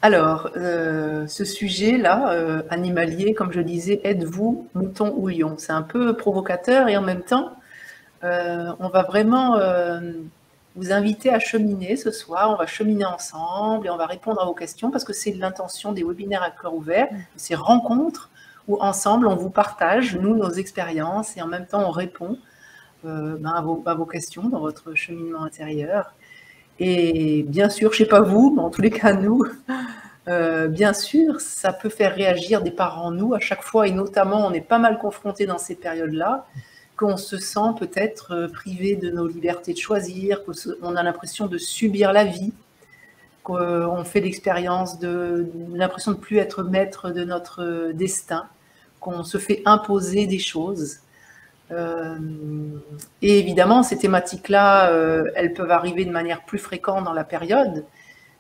Alors, ce sujet-là, animalier, comme je disais, êtes-vous mouton ou lion? C'est un peu provocateur et en même temps, on va vraiment vous inviter à cheminer ce soir. On va cheminer ensemble et on va répondre à vos questions parce que c'est l'intention des webinaires à cœur ouvert, de ces rencontres où ensemble on vous partage, nous, nos expériences et en même temps on répond à vos questions dans votre cheminement intérieur. Et bien sûr, je ne sais pas vous, mais en tous les cas, nous, bien sûr, ça peut faire réagir des parents en nous à chaque fois, et notamment, on est pas mal confrontés dans ces périodes-là, qu'on se sent peut-être privé de nos libertés de choisir, qu'on a l'impression de subir la vie, qu'on fait l'expérience de l'impression de ne plus être maître de notre destin, qu'on se fait imposer des choses. Et évidemment, ces thématiques-là, elles peuvent arriver de manière plus fréquente dans la période.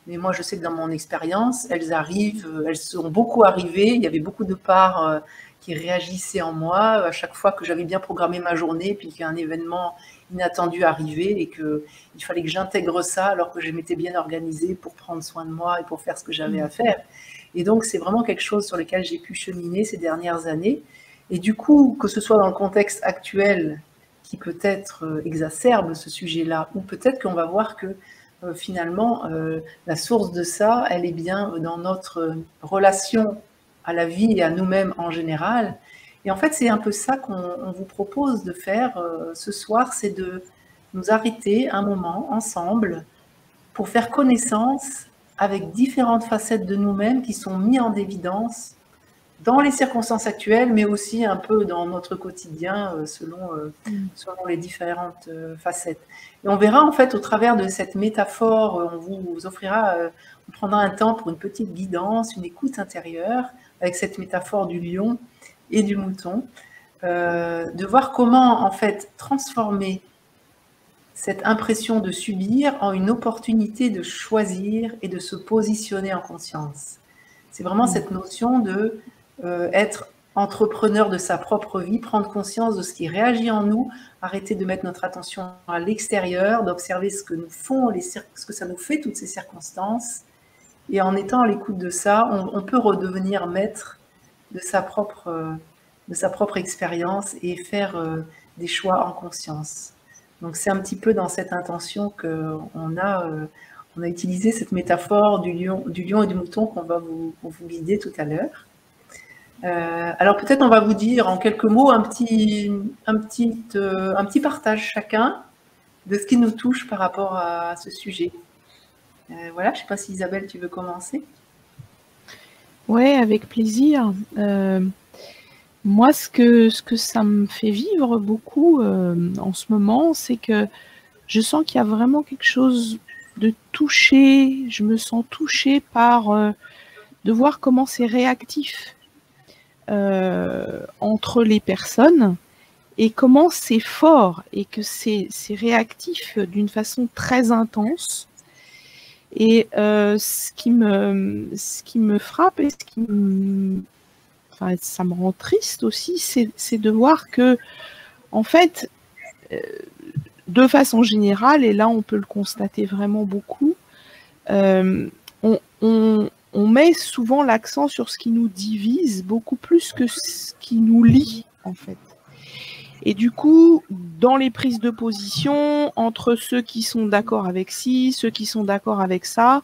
Mais moi, je sais que dans mon expérience, elles arrivent, elles sont beaucoup arrivées. Il y avait beaucoup de parts qui réagissaient en moi à chaque fois que j'avais bien programmé ma journée, puis qu'un événement inattendu arrivait et qu'il fallait que j'intègre ça alors que je m'étais bien organisée pour prendre soin de moi et pour faire ce que j'avais à faire. Et donc, c'est vraiment quelque chose sur lequel j'ai pu cheminer ces dernières années. Et du coup, que ce soit dans le contexte actuel qui peut-être exacerbe ce sujet-là, ou peut-être qu'on va voir que finalement, la source de ça, elle est bien dans notre relation à la vie et à nous-mêmes en général. Et en fait, c'est un peu ça qu'on vous propose de faire ce soir, c'est de nous arrêter un moment ensemble pour faire connaissance avec différentes facettes de nous-mêmes qui sont mises en évidence dans les circonstances actuelles, mais aussi un peu dans notre quotidien selon les différentes facettes. Et on verra en fait au travers de cette métaphore, on vous offrira, on prendra un temps pour une petite guidance, une écoute intérieure avec cette métaphore du lion et du mouton, de voir comment en fait transformer cette impression de subir en une opportunité de choisir et de se positionner en conscience. C'est vraiment cette notion de être entrepreneur de sa propre vie, prendre conscience de ce qui réagit en nous, arrêter de mettre notre attention à l'extérieur, d'observer ce que nous font, ce que ça nous fait, toutes ces circonstances. Et en étant à l'écoute de ça, on peut redevenir maître de sa propre expérience et faire des choix en conscience. Donc c'est un petit peu dans cette intention qu'on a utilisé cette métaphore du lion et du mouton qu'on va vous guider tout à l'heure. Alors peut-être on va vous dire en quelques mots un petit partage chacun de ce qui nous touche par rapport à ce sujet. Voilà, je ne sais pas si Isabelle, tu veux commencer? Oui, avec plaisir. Moi, ce que ça me fait vivre beaucoup en ce moment, c'est que je sens qu'il y a vraiment quelque chose de touché. Je me sens touchée par de voir comment c'est réactif entre les personnes et comment c'est fort et que c'est réactif d'une façon très intense. Et ce qui me frappe et enfin, ça me rend triste aussi, c'est de voir que, en fait, de façon générale, et là on peut le constater vraiment beaucoup, on met souvent l'accent sur ce qui nous divise beaucoup plus que ce qui nous lie, en fait. Et du coup, dans les prises de position, entre ceux qui sont d'accord avec ci, ceux qui sont d'accord avec ça,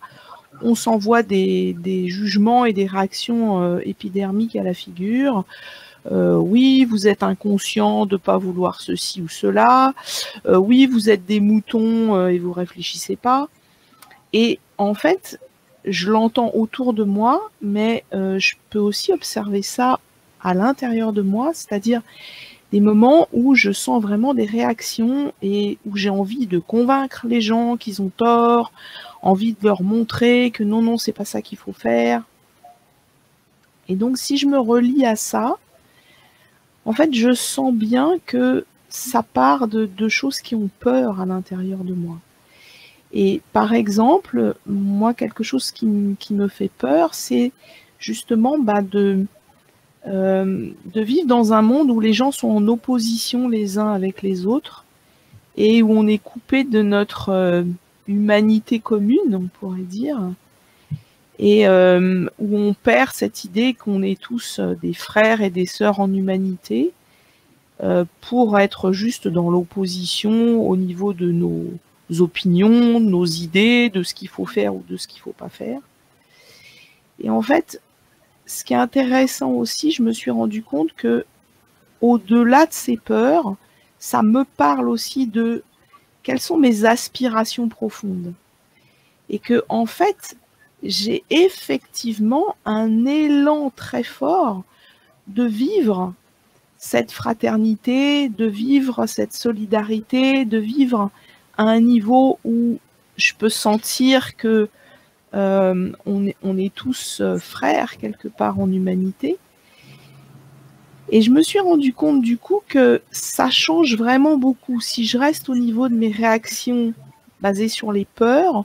on s'envoie des jugements et des réactions épidermiques à la figure. Oui, vous êtes inconscient de ne pas vouloir ceci ou cela. Oui, vous êtes des moutons et vous ne réfléchissez pas. Et en fait, je l'entends autour de moi, mais je peux aussi observer ça à l'intérieur de moi, c'est-à-dire des moments où je sens vraiment des réactions et où j'ai envie de convaincre les gens qu'ils ont tort, envie de leur montrer que non, c'est pas ça qu'il faut faire. Et donc, si je me relie à ça, en fait, je sens bien que ça part de choses qui ont peur à l'intérieur de moi. Et par exemple, moi, quelque chose qui me fait peur, c'est justement de vivre dans un monde où les gens sont en opposition les uns avec les autres et où on est coupé de notre humanité commune, on pourrait dire. et où on perd cette idée qu'on est tous des frères et des sœurs en humanité, pour être juste dans l'opposition au niveau de nos opinions, de nos idées, de ce qu'il faut faire ou de ce qu'il ne faut pas faire. Et en fait, ce qui est intéressant aussi, je me suis rendu compte que au-delà de ces peurs, ça me parle aussi de quelles sont mes aspirations profondes. Et que, en fait, j'ai effectivement un élan très fort de vivre cette fraternité, de vivre cette solidarité, de vivre à un niveau où je peux sentir que on est tous frères quelque part en humanité. Et je me suis rendu compte du coup que ça change vraiment beaucoup si je reste au niveau de mes réactions basées sur les peurs,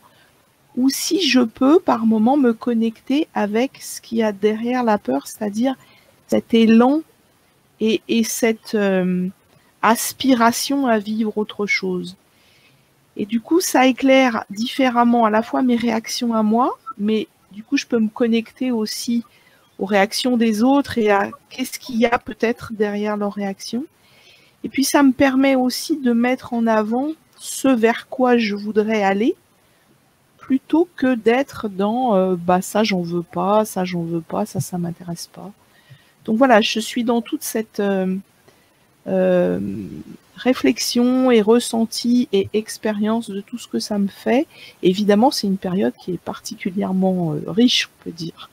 ou si je peux par moment me connecter avec ce qu'il y a derrière la peur, c'est-à-dire cet élan et cette aspiration à vivre autre chose. Et du coup, ça éclaire différemment à la fois mes réactions à moi, mais du coup, je peux me connecter aussi aux réactions des autres et à qu'est-ce qu'il y a peut-être derrière leurs réactions. Et puis, ça me permet aussi de mettre en avant ce vers quoi je voudrais aller, plutôt que d'être dans ça j'en veux pas, ça ça m'intéresse pas. Donc voilà, je suis dans toute cette réflexion et ressenti et expérience de tout ce que ça me fait. Évidemment, c'est une période qui est particulièrement riche, on peut dire,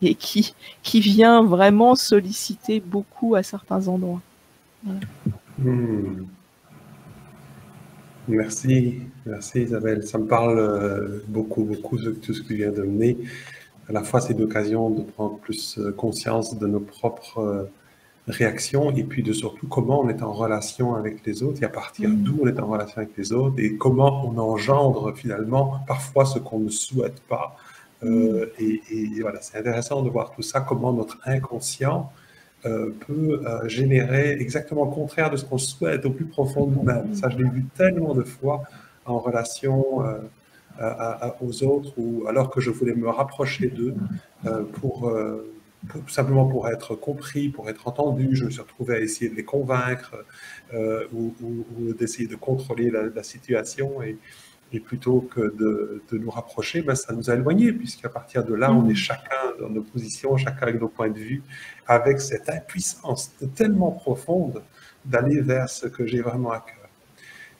et qui vient vraiment solliciter beaucoup à certains endroits. Voilà. Merci Isabelle. Ça me parle beaucoup de tout ce que tu viens de mener. À la fois, c'est une occasion de prendre plus conscience de nos propres réactions et puis de surtout comment on est en relation avec les autres et à partir d'où on est en relation avec les autres et comment on engendre finalement parfois ce qu'on ne souhaite pas. Et voilà, c'est intéressant de voir tout ça, comment notre inconscient peut générer exactement le contraire de ce qu'on souhaite au plus profond de nous-mêmes. Ça, je l'ai vu tellement de fois en relation aux autres, ou alors que je voulais me rapprocher d'eux simplement pour être compris, pour être entendu. Je me suis retrouvé à essayer de les convaincre ou d'essayer de contrôler la situation. Et plutôt que de nous rapprocher, ça nous a éloignés, puisqu'à partir de là, on est chacun dans nos positions, chacun avec nos points de vue, avec cette impuissance tellement profonde d'aller vers ce que j'ai vraiment à cœur.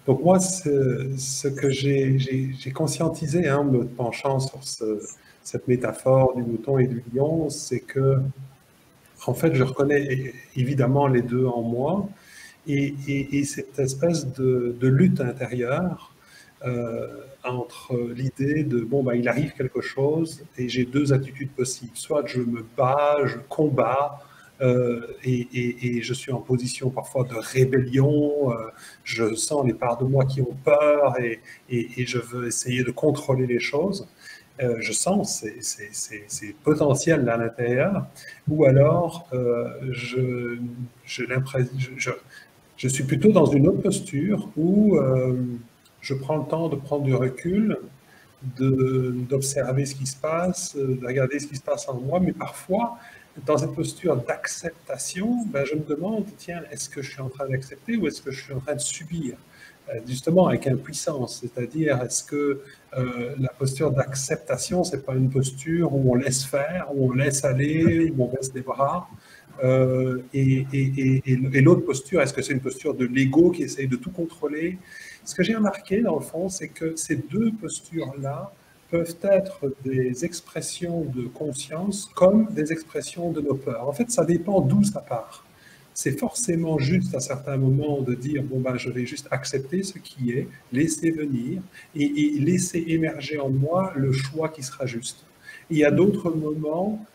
Donc moi, ce que j'ai conscientisé, me penchant sur cette métaphore du mouton et du lion, c'est que, en fait, je reconnais évidemment les deux en moi, et cette espèce de lutte intérieure, entre l'idée de il arrive quelque chose et j'ai deux attitudes possibles. Soit je me bats, je combats et je suis en position parfois de rébellion, je sens les parts de moi qui ont peur et je veux essayer de contrôler les choses. Je sens ces potentiels à l'intérieur, ou alors je suis plutôt dans une autre posture où je prends le temps de prendre du recul, d'observer ce qui se passe, de regarder ce qui se passe en moi, mais parfois, dans cette posture d'acceptation, je me demande, tiens, est-ce que je suis en train d'accepter ou est-ce que je suis en train de subir ? Justement, avec impuissance, c'est-à-dire, est-ce que la posture d'acceptation, c'est pas une posture où on laisse faire, où on laisse aller, où on baisse les bras ? Et l'autre posture, est-ce que c'est une posture de l'ego qui essaye de tout contrôler ? Ce que j'ai remarqué, dans le fond, c'est que ces deux postures-là peuvent être des expressions de conscience comme des expressions de nos peurs. En fait, ça dépend d'où ça part. C'est forcément juste à certains moments de dire je vais juste accepter ce qui est, laisser venir et laisser émerger en moi le choix qui sera juste. Il y a d'autres moments,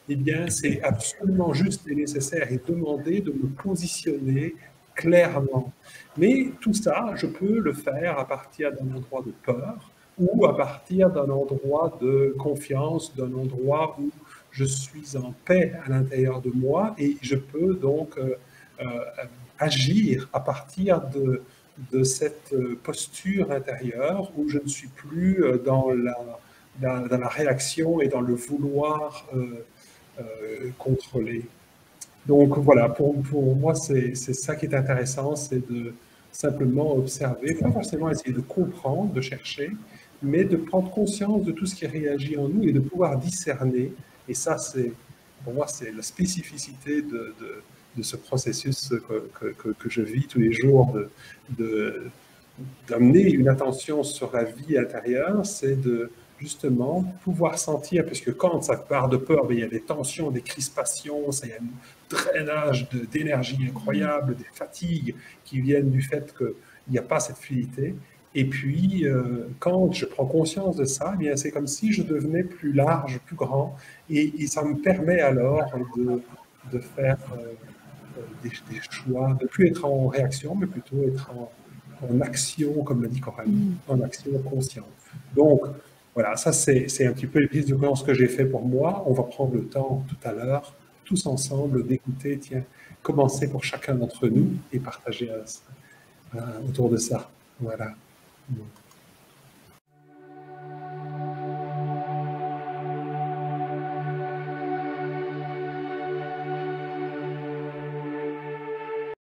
c'est absolument juste et nécessaire et demander de me positionner clairement. Mais tout ça, je peux le faire à partir d'un endroit de peur ou à partir d'un endroit de confiance, d'un endroit où je suis en paix à l'intérieur de moi et je peux donc agir à partir de cette posture intérieure où je ne suis plus dans dans la réaction et dans le vouloir contrôler. Donc voilà, pour moi, c'est ça qui est intéressant, c'est de simplement observer, pas forcément essayer de comprendre, de chercher, mais de prendre conscience de tout ce qui réagit en nous et de pouvoir discerner. Et ça, pour moi, c'est la spécificité de ce processus que je vis tous les jours, d'amener une attention sur la vie intérieure, c'est de justement pouvoir sentir, puisque quand ça part de peur, il y a des tensions, des crispations, il y a un drainage d'énergie incroyable, des fatigues qui viennent du fait qu'il n'y a pas cette fluidité. Et puis, quand je prends conscience de ça, eh bien, c'est comme si je devenais plus large, plus grand, et ça me permet alors de faire des choix, de ne plus être en réaction, mais plutôt être en action, comme l'a dit Coralie, en action consciente. Donc, voilà, ça c'est un petit peu les prises de conscience que j'ai fait pour moi. On va prendre le temps tout à l'heure, tous ensemble, d'écouter, tiens, commencer pour chacun d'entre nous et partager autour de ça. Voilà.